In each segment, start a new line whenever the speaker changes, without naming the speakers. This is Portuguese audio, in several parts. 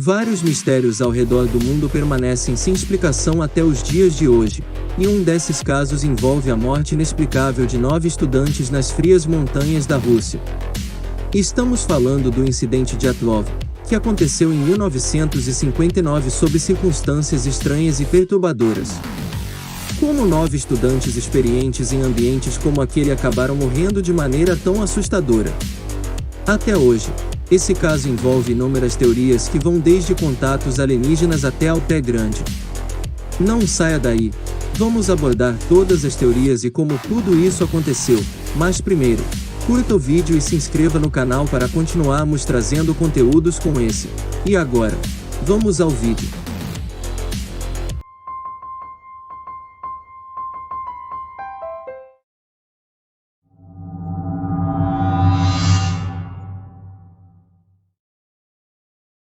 Vários mistérios ao redor do mundo permanecem sem explicação até os dias de hoje, e um desses casos envolve a morte inexplicável de 9 estudantes nas frias montanhas da Rússia. Estamos falando do incidente Dyatlov, que aconteceu em 1959 sob circunstâncias estranhas e perturbadoras. Como 9 estudantes experientes em ambientes como aquele acabaram morrendo de maneira tão assustadora? Até hoje, esse caso envolve inúmeras teorias que vão desde contatos alienígenas até ao pé grande. Não saia daí, vamos abordar todas as teorias e como tudo isso aconteceu, mas primeiro, curta o vídeo e se inscreva no canal para continuarmos trazendo conteúdos como esse. E agora, vamos ao vídeo.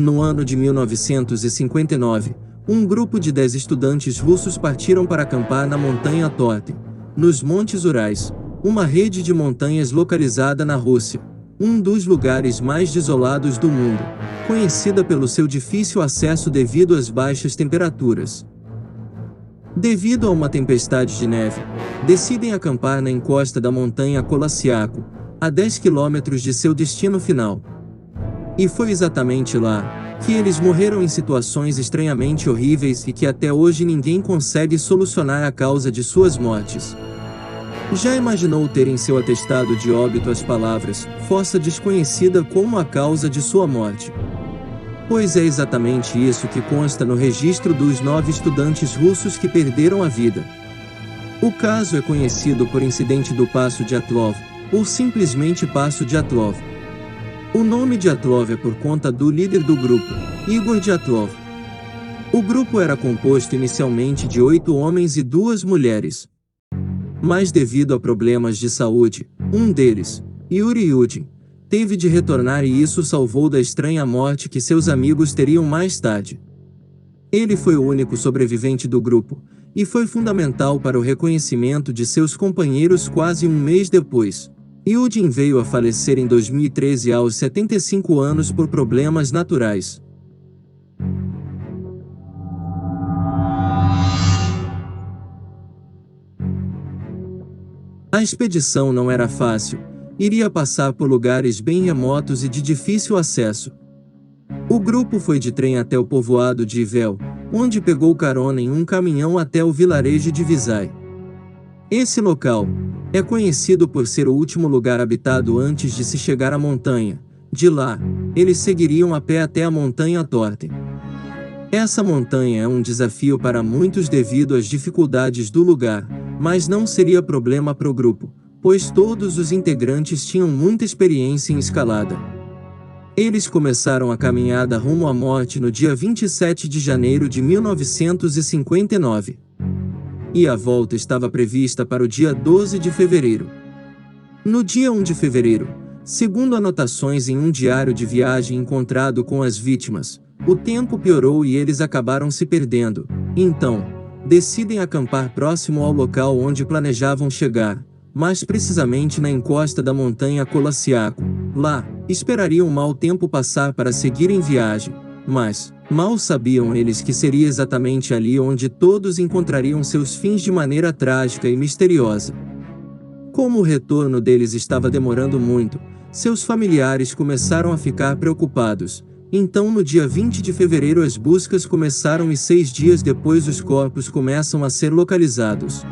No ano de 1959, um grupo de 10 estudantes russos partiram para acampar na montanha Torten, nos Montes Urais, uma rede de montanhas localizada na Rússia, um dos lugares mais desolados do mundo, conhecida pelo seu difícil acesso devido às baixas temperaturas. Devido a uma tempestade de neve, decidem acampar na encosta da montanha Kolassiako, a 10 quilômetros de seu destino final. E foi exatamente lá que eles morreram em situações estranhamente horríveis e que até hoje ninguém consegue solucionar a causa de suas mortes. Já imaginou ter em seu atestado de óbito as palavras "fossa desconhecida" como a causa de sua morte? Pois é exatamente isso que consta no registro dos 9 estudantes russos que perderam a vida. O caso é conhecido por incidente do Passo Dyatlov, ou simplesmente Passo Dyatlov. O nome Dyatlov é por conta do líder do grupo, Igor Dyatlov. O grupo era composto inicialmente de 8 homens e 2 mulheres. Mas devido a problemas de saúde, um deles, Yuri Yudin, teve de retornar e isso salvou da estranha morte que seus amigos teriam mais tarde. Ele foi o único sobrevivente do grupo, e foi fundamental para o reconhecimento de seus companheiros quase um mês depois. Yudin veio a falecer em 2013 aos 75 anos por problemas naturais. A expedição não era fácil, iria passar por lugares bem remotos e de difícil acesso. O grupo foi de trem até o povoado de Ivel, onde pegou carona em um caminhão até o vilarejo de Vizay. Esse local é conhecido por ser o último lugar habitado antes de se chegar à montanha. De lá, eles seguiriam a pé até a montanha Torten. Essa montanha é um desafio para muitos devido às dificuldades do lugar, mas não seria problema para o grupo, pois todos os integrantes tinham muita experiência em escalada. Eles começaram a caminhada rumo à morte no dia 27 de janeiro de 1959. E a volta estava prevista para o dia 12 de fevereiro. No dia 1 de fevereiro, segundo anotações em um diário de viagem encontrado com as vítimas, o tempo piorou e eles acabaram se perdendo. Então, decidem acampar próximo ao local onde planejavam chegar, mais precisamente na encosta da montanha Kolassiako. Lá, esperariam o mau tempo passar para seguir em viagem, mas mal sabiam eles que seria exatamente ali onde todos encontrariam seus fins de maneira trágica e misteriosa. Como o retorno deles estava demorando muito, seus familiares começaram a ficar preocupados. Então no dia 20 de fevereiro as buscas começaram e 6 dias depois os corpos começam a ser localizados.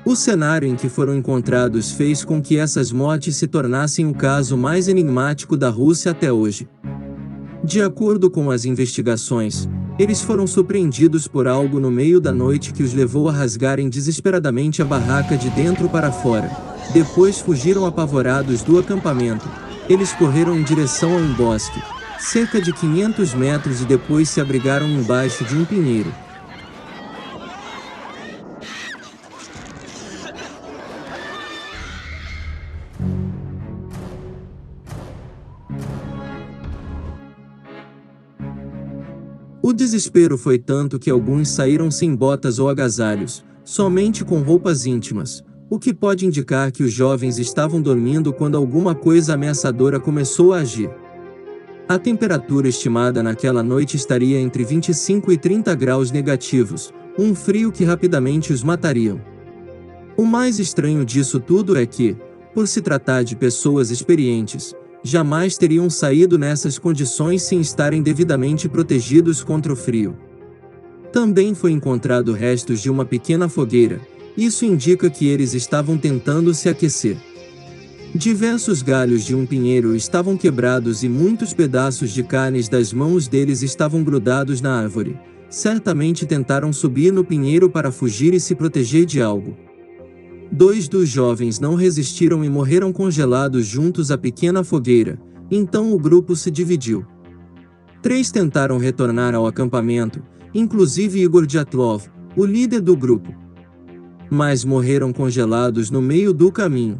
O cenário em que foram encontrados fez com que essas mortes se tornassem o caso mais enigmático da Rússia até hoje. De acordo com as investigações, eles foram surpreendidos por algo no meio da noite que os levou a rasgarem desesperadamente a barraca de dentro para fora. Depois fugiram apavorados do acampamento. Eles correram em direção a um bosque, cerca de 500 metros e depois se abrigaram embaixo de um pinheiro. O desespero foi tanto que alguns saíram sem botas ou agasalhos, somente com roupas íntimas, o que pode indicar que os jovens estavam dormindo quando alguma coisa ameaçadora começou a agir. A temperatura estimada naquela noite estaria entre 25 e 30 graus negativos, um frio que rapidamente os matariam. O mais estranho disso tudo é que, por se tratar de pessoas experientes, jamais teriam saído nessas condições sem estarem devidamente protegidos contra o frio. Também foi encontrado restos de uma pequena fogueira. Isso indica que eles estavam tentando se aquecer. Diversos galhos de um pinheiro estavam quebrados e muitos pedaços de carnes das mãos deles estavam grudados na árvore. Certamente tentaram subir no pinheiro para fugir e se proteger de algo. 2 dos jovens não resistiram e morreram congelados juntos à pequena fogueira, então o grupo se dividiu. 3 tentaram retornar ao acampamento, inclusive Igor Dyatlov, o líder do grupo. Mas morreram congelados no meio do caminho.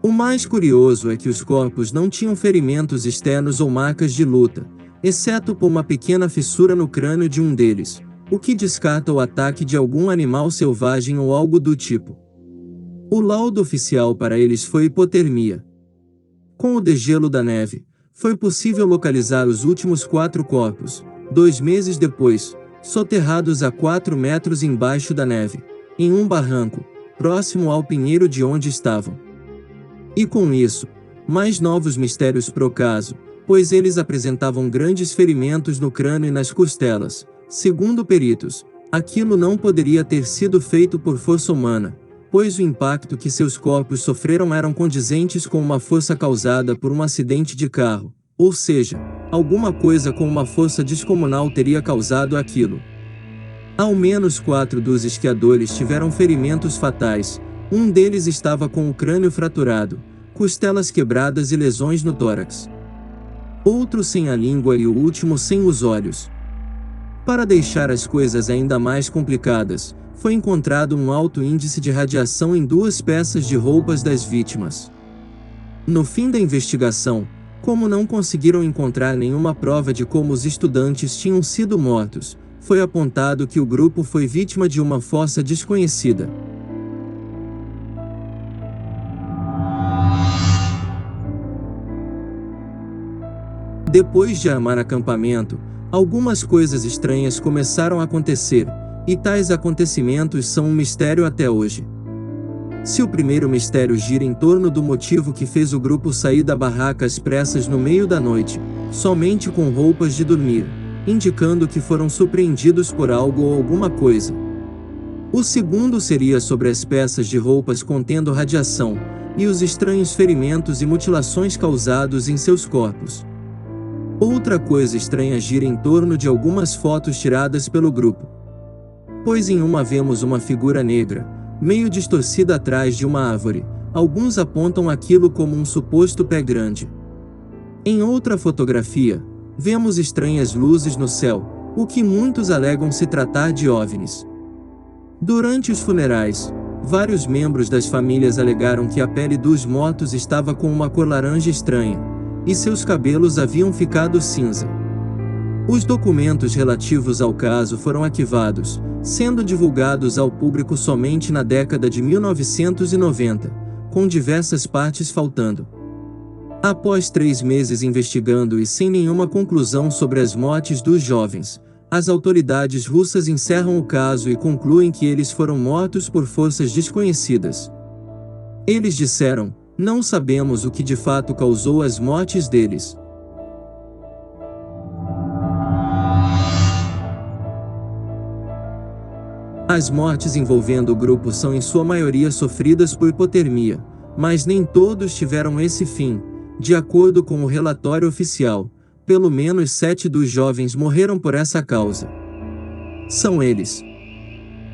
O mais curioso é que os corpos não tinham ferimentos externos ou marcas de luta, exceto por uma pequena fissura no crânio de um deles, o que descarta o ataque de algum animal selvagem ou algo do tipo. O laudo oficial para eles foi hipotermia. Com o degelo da neve, foi possível localizar os últimos 4 corpos, 2 meses depois, soterrados a 4 metros embaixo da neve, em um barranco, próximo ao pinheiro de onde estavam. E com isso, mais novos mistérios pro caso, pois eles apresentavam grandes ferimentos no crânio e nas costelas. Segundo peritos, aquilo não poderia ter sido feito por força humana, pois o impacto que seus corpos sofreram eram condizentes com uma força causada por um acidente de carro, ou seja, alguma coisa com uma força descomunal teria causado aquilo. Ao menos 4 dos esquiadores tiveram ferimentos fatais. Um deles estava com o crânio fraturado, costelas quebradas e lesões no tórax. Outro sem a língua e o último sem os olhos. Para deixar as coisas ainda mais complicadas, foi encontrado um alto índice de radiação em 2 peças de roupas das vítimas. No fim da investigação, como não conseguiram encontrar nenhuma prova de como os estudantes tinham sido mortos, foi apontado que o grupo foi vítima de uma força desconhecida. Depois de armar acampamento, algumas coisas estranhas começaram a acontecer, e tais acontecimentos são um mistério até hoje. Se o primeiro mistério gira em torno do motivo que fez o grupo sair da barraca às pressas no meio da noite, somente com roupas de dormir, indicando que foram surpreendidos por algo ou alguma coisa. O segundo seria sobre as peças de roupas contendo radiação, e os estranhos ferimentos e mutilações causados em seus corpos. Outra coisa estranha gira em torno de algumas fotos tiradas pelo grupo. Pois em uma vemos uma figura negra, meio distorcida atrás de uma árvore. Alguns apontam aquilo como um suposto pé grande. Em outra fotografia, vemos estranhas luzes no céu, o que muitos alegam se tratar de OVNIs. Durante os funerais, vários membros das famílias alegaram que a pele dos mortos estava com uma cor laranja estranha, e seus cabelos haviam ficado cinza. Os documentos relativos ao caso foram arquivados, sendo divulgados ao público somente na década de 1990, com diversas partes faltando. Após 3 meses investigando e sem nenhuma conclusão sobre as mortes dos jovens, as autoridades russas encerram o caso e concluem que eles foram mortos por forças desconhecidas. Eles disseram: "Não sabemos o que de fato causou as mortes deles." As mortes envolvendo o grupo são em sua maioria sofridas por hipotermia, mas nem todos tiveram esse fim. De acordo com o relatório oficial, pelo menos 7 dos jovens morreram por essa causa. São eles: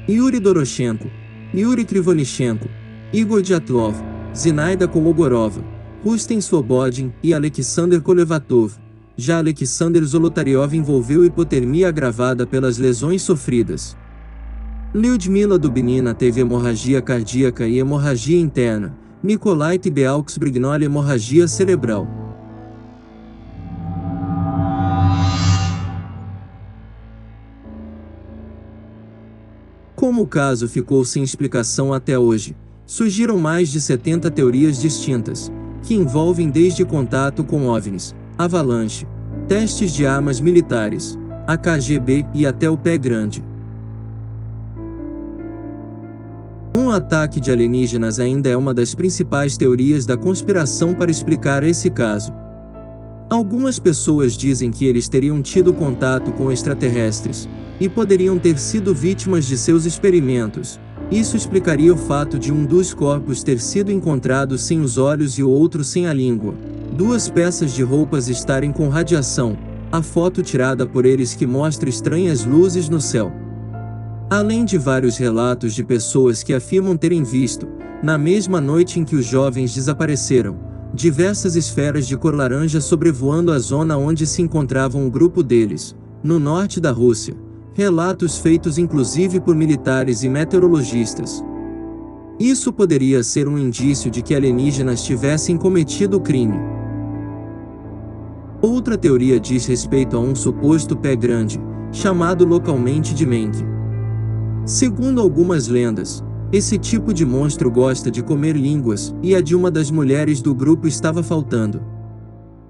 Yuri Doroshenko, Yuri Krivonichenko, Igor Dyatlov, Zinaida Kolmogorova, Rustem Svobodin e Alexander Kolevatov. Já Alexander Zolotaryov envolveu hipotermia agravada pelas lesões sofridas. Lyudmila Dubinina teve hemorragia cardíaca e hemorragia interna. Nikolai Tibealksbrignol hemorragia cerebral. Como o caso ficou sem explicação até hoje, surgiram mais de 70 teorias distintas, que envolvem desde contato com OVNIs, avalanche, testes de armas militares, a KGB e até o pé grande. Um ataque de alienígenas ainda é uma das principais teorias da conspiração para explicar esse caso. Algumas pessoas dizem que eles teriam tido contato com extraterrestres e poderiam ter sido vítimas de seus experimentos. Isso explicaria o fato de um dos corpos ter sido encontrado sem os olhos e o outro sem a língua. Duas peças de roupas estarem com radiação. A foto tirada por eles que mostra estranhas luzes no céu. Além de vários relatos de pessoas que afirmam terem visto, na mesma noite em que os jovens desapareceram, diversas esferas de cor laranja sobrevoando a zona onde se encontravam o grupo deles, no norte da Rússia. Relatos feitos inclusive por militares e meteorologistas. Isso poderia ser um indício de que alienígenas tivessem cometido o crime. Outra teoria diz respeito a um suposto pé grande, chamado localmente de Menk. Segundo algumas lendas, esse tipo de monstro gosta de comer línguas, e a de uma das mulheres do grupo estava faltando.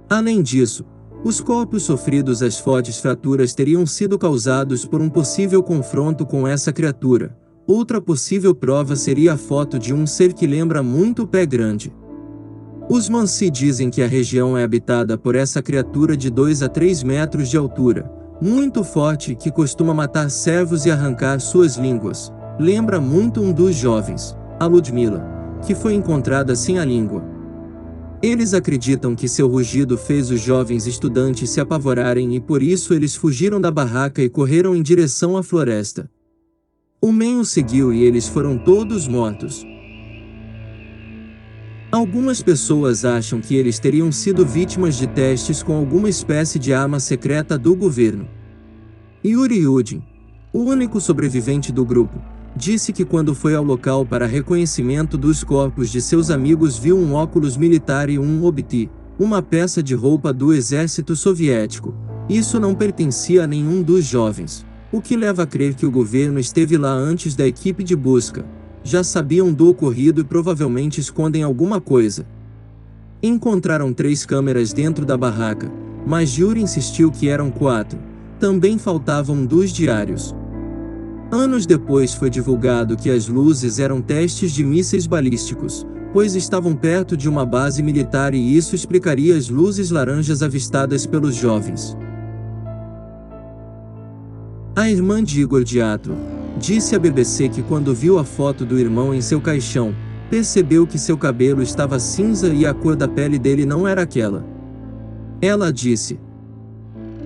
Além disso, os corpos sofridos as fortes fraturas teriam sido causados por um possível confronto com essa criatura. Outra possível prova seria a foto de um ser que lembra muito o pé grande. Os Mansi dizem que a região é habitada por essa criatura de 2 a 3 metros de altura, muito forte, que costuma matar servos e arrancar suas línguas. Lembra muito um dos jovens, a Ludmila, que foi encontrada sem a língua. Eles acreditam que seu rugido fez os jovens estudantes se apavorarem e por isso eles fugiram da barraca e correram em direção à floresta. O Men os seguiu e eles foram todos mortos. Algumas pessoas acham que eles teriam sido vítimas de testes com alguma espécie de arma secreta do governo. Yuri Yudin, o único sobrevivente do grupo, disse que quando foi ao local para reconhecimento dos corpos de seus amigos viu um óculos militar e um obti, uma peça de roupa do exército soviético. Isso não pertencia a nenhum dos jovens, o que leva a crer que o governo esteve lá antes da equipe de busca. Já sabiam do ocorrido e provavelmente escondem alguma coisa. Encontraram 3 câmeras dentro da barraca, mas Yuri insistiu que eram 4. Também faltavam 2 diários. Anos depois foi divulgado que as luzes eram testes de mísseis balísticos, pois estavam perto de uma base militar e isso explicaria as luzes laranjas avistadas pelos jovens. A irmã de Igor Diatro disse à BBC que quando viu a foto do irmão em seu caixão, percebeu que seu cabelo estava cinza e a cor da pele dele não era aquela. Ela disse: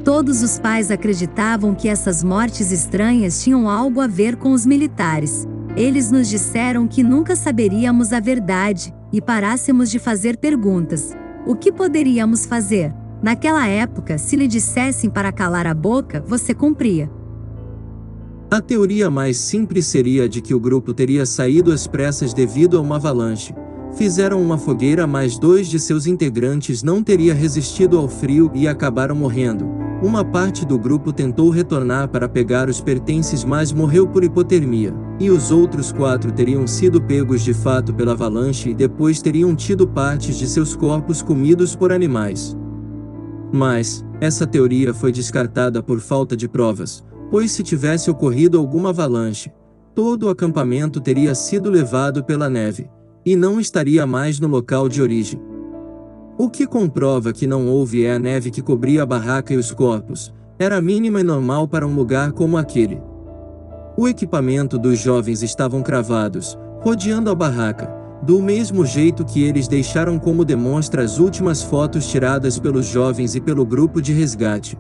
todos os pais acreditavam que essas mortes estranhas tinham algo a ver com os militares. Eles nos disseram que nunca saberíamos a verdade, e parássemos de fazer perguntas. O que poderíamos fazer? Naquela época, se lhe dissessem para calar a boca, você cumpria.
A teoria mais simples seria de que o grupo teria saído às pressas devido a uma avalanche. Fizeram uma fogueira, mas 2 de seus integrantes não teriam resistido ao frio e acabaram morrendo. Uma parte do grupo tentou retornar para pegar os pertences, mas morreu por hipotermia. E os outros 4 teriam sido pegos de fato pela avalanche e depois teriam tido partes de seus corpos comidos por animais. Mas essa teoria foi descartada por falta de provas, pois se tivesse ocorrido alguma avalanche, todo o acampamento teria sido levado pela neve, e não estaria mais no local de origem. O que comprova que não houve é a neve que cobria a barraca e os corpos, era mínima e normal para um lugar como aquele. O equipamento dos jovens estavam cravados, rodeando a barraca, do mesmo jeito que eles deixaram, como demonstra as últimas fotos tiradas pelos jovens e pelo grupo de resgate.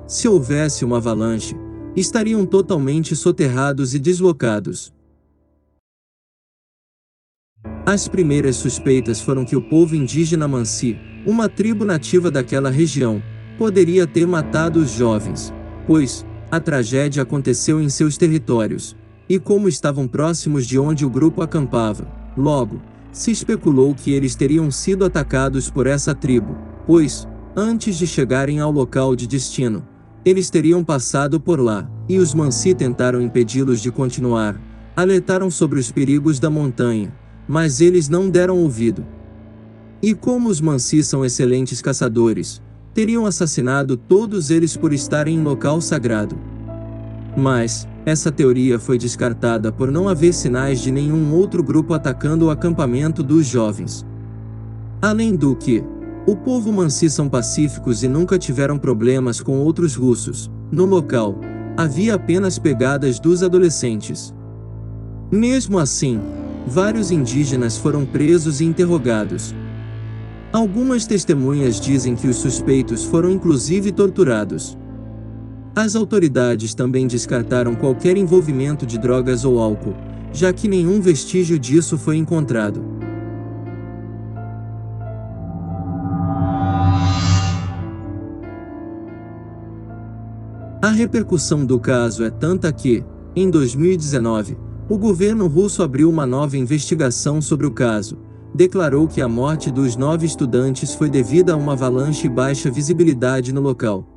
Se houvesse uma avalanche, estariam totalmente soterrados e deslocados. As primeiras suspeitas foram que o povo indígena Mansi, uma tribo nativa daquela região, poderia ter matado os jovens, pois a tragédia aconteceu em seus territórios, e como estavam próximos de onde o grupo acampava, logo, se especulou que eles teriam sido atacados por essa tribo, pois, antes de chegarem ao local de destino, eles teriam passado por lá, e os Mansi tentaram impedi-los de continuar, alertaram sobre os perigos da montanha, mas eles não deram ouvido. E como os Mansi são excelentes caçadores, teriam assassinado todos eles por estarem em local sagrado. Mas, essa teoria foi descartada por não haver sinais de nenhum outro grupo atacando o acampamento dos jovens. Além do que, o povo mansi são pacíficos e nunca tiveram problemas com outros russos. No local, havia apenas pegadas dos adolescentes. Mesmo assim, vários indígenas foram presos e interrogados. Algumas testemunhas dizem que os suspeitos foram inclusive torturados. As autoridades também descartaram qualquer envolvimento de drogas ou álcool, já que nenhum vestígio disso foi encontrado. A repercussão do caso é tanta que, em 2019, o governo russo abriu uma nova investigação sobre o caso. Declarou que a morte dos 9 estudantes foi devida a uma avalanche e baixa visibilidade no local.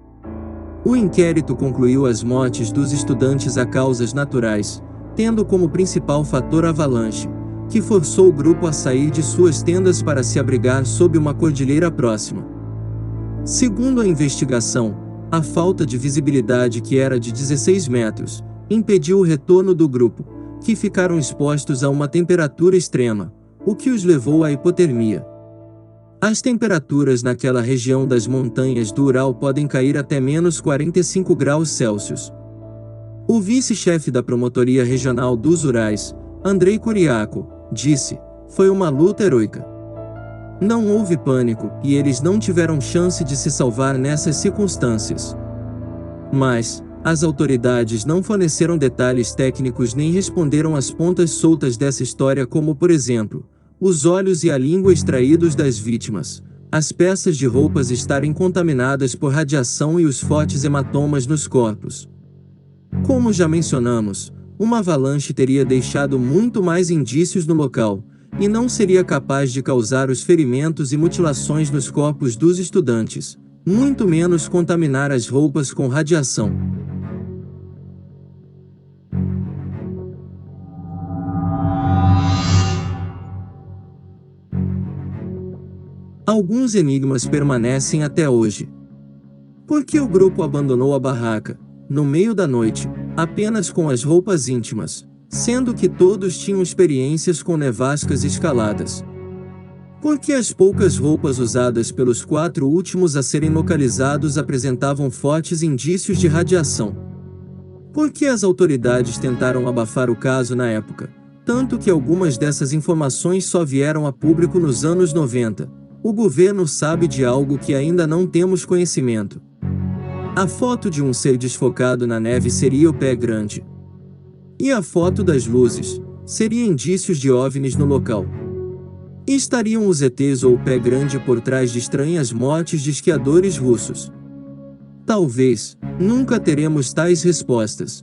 O inquérito concluiu as mortes dos estudantes a causas naturais, tendo como principal fator a avalanche, que forçou o grupo a sair de suas tendas para se abrigar sob uma cordilheira próxima. Segundo a investigação, a falta de visibilidade, que era de 16 metros, impediu o retorno do grupo, que ficaram expostos a uma temperatura extrema, o que os levou à hipotermia. As temperaturas naquela região das montanhas do Ural podem cair até menos 45 graus Celsius. O vice-chefe da Promotoria Regional dos Urais, Andrei Kuriako, disse: "Foi uma luta heroica. Não houve pânico e eles não tiveram chance de se salvar nessas circunstâncias." Mas, as autoridades não forneceram detalhes técnicos nem responderam às pontas soltas dessa história, como por exemplo, os olhos e a língua extraídos das vítimas, as peças de roupas estarem contaminadas por radiação e os fortes hematomas nos corpos. Como já mencionamos, uma avalanche teria deixado muito mais indícios no local, e não seria capaz de causar os ferimentos e mutilações nos corpos dos estudantes, muito menos contaminar as roupas com radiação. Alguns enigmas permanecem até hoje. Por que o grupo abandonou a barraca, no meio da noite, apenas com as roupas íntimas, sendo que todos tinham experiências com nevascas escaladas? Por que as poucas roupas usadas pelos 4 últimos a serem localizados apresentavam fortes indícios de radiação? Por que as autoridades tentaram abafar o caso na época, tanto que algumas dessas informações só vieram a público nos anos 90? O governo sabe de algo que ainda não temos conhecimento. A foto de um ser desfocado na neve seria o pé grande. E a foto das luzes seria indícios de OVNIs no local. E estariam os ETs ou o pé grande por trás de estranhas mortes de esquiadores russos? Talvez nunca teremos tais respostas.